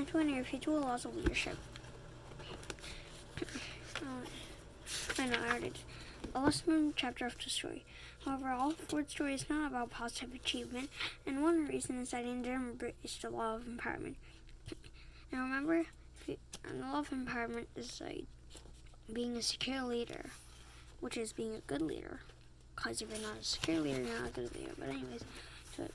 going to irrefutable laws of leadership. I know, I already did. A lesson chapter of the story. However, all Ford's story is not about positive achievement, and one reason is that he didn't embrace the law of empowerment. And remember, the law of empowerment is like being a secure leader, which is being a good leader. Because if you're not a secure leader, you're not a good leader. But anyways, so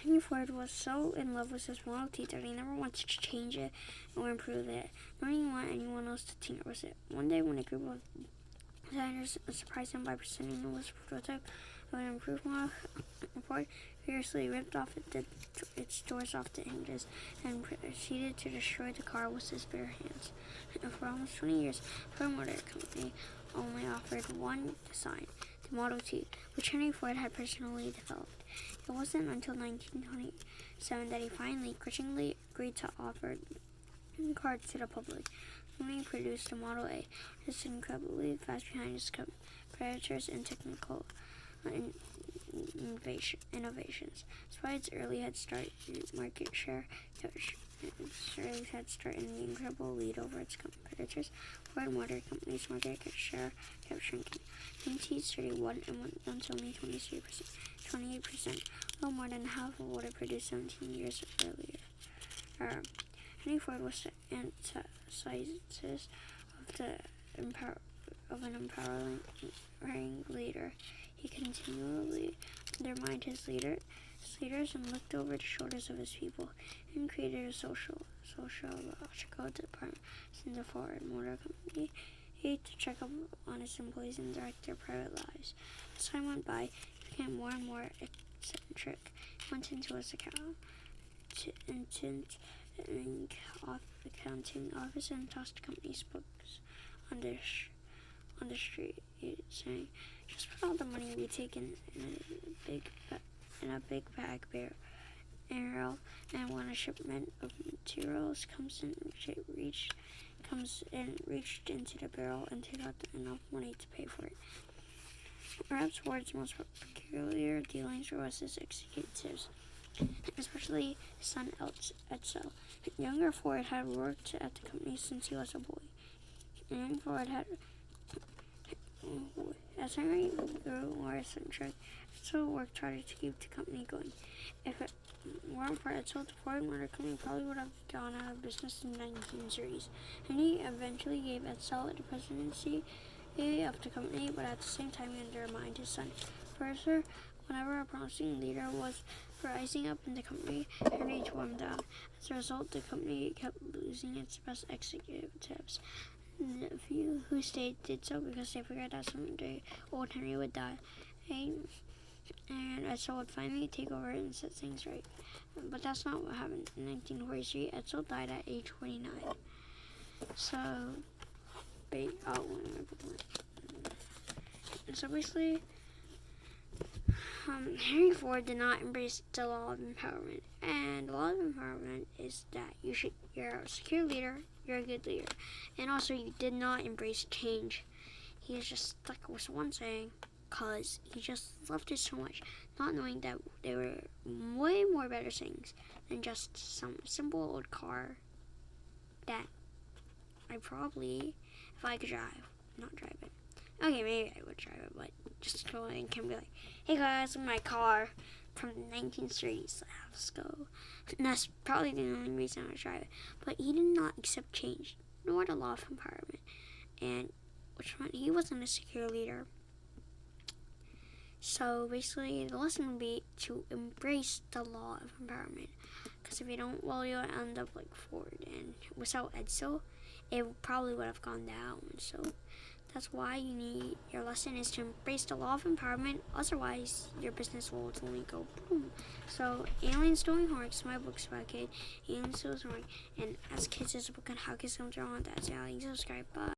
Henry Ford was so in love with his Model T that he never wanted to change it or improve it, nor did he want anyone else to tinker with it. One day, when a group of designers surprised him by presenting him with a prototype of an improved model, Ford furiously ripped off its doors off the hinges and proceeded to destroy the car with his bare hands. And for almost 20 years, Ford Motor Company only offered one design, the Model T, which Henry Ford had personally developed. It wasn't until 1927 that he finally, grudgingly, agreed to offer the car to the public. When he produced the Model A, just incredibly fast behind his competitors in technical innovations. Despite its early head start in market share, in the incredible lead over its competitors, Ford Motor Company's market share kept shrinking. In 1931, it went down to only 28%, little more than half of what it produced 17 years earlier. Henry Ford was the antithesis of an empowering leader. He continually undermined his leaders and looked over the shoulders of his people, and created a sociological department in the Ford Motor Company to check up on its employees and direct their private lives. As time went by, he became more and more eccentric. He went into his accounting office and tossed the company's books on the street, saying, "Just put all the money we take in a big bag barrel, and when a shipment of materials comes reached into the barrel and take out enough money to pay for it." Perhaps Ford's most peculiar dealings were with his executives, especially his son Edsel. Younger Ford had worked at the company since he was a boy. And Ford had, as Henry grew more eccentric, Edsel worked harder to keep the company going. If it weren't for Edsel, the Ford Motor Company probably would have gone out of business in the 1930s. Henry eventually gave Edsel the presidency of the company, but at the same time he undermined his son. Further, whenever a promising leader was rising up in the company, Henry tore him down. As a result, the company kept losing its best executives. The few who stayed did so because they figured that someday old Henry would die, and Edsel would finally take over and set things right. But that's not what happened. In 1943, Edsel died at age 49. So basically, Henry Ford did not embrace the law of empowerment, and the law of empowerment is that you're a secure leader, you're a good leader, and also you did not embrace change. He is just stuck with one saying, cause he just loved it so much, not knowing that there were way more better things than just some simple old car that I probably, if I could drive, not drive it. Okay, maybe I would drive it, but just go and can be like, "Hey guys, my car from the 1930s, let's go." And that's probably the only reason I would drive it. But he did not accept change, nor the law of empowerment, and which meant he wasn't a secure leader. So basically, the lesson would be to embrace the law of empowerment, because if you don't, well, you'll end up like Ford, and without Edsel, it probably would have gone down. So that's why your lesson is to embrace the law of empowerment, otherwise your business will only go boom. So Aliens Doing Homework is my book about kids, Aliens Doing Homework, and as kids, it's a book on how kids come to their own. That's how you subscribe. Bye.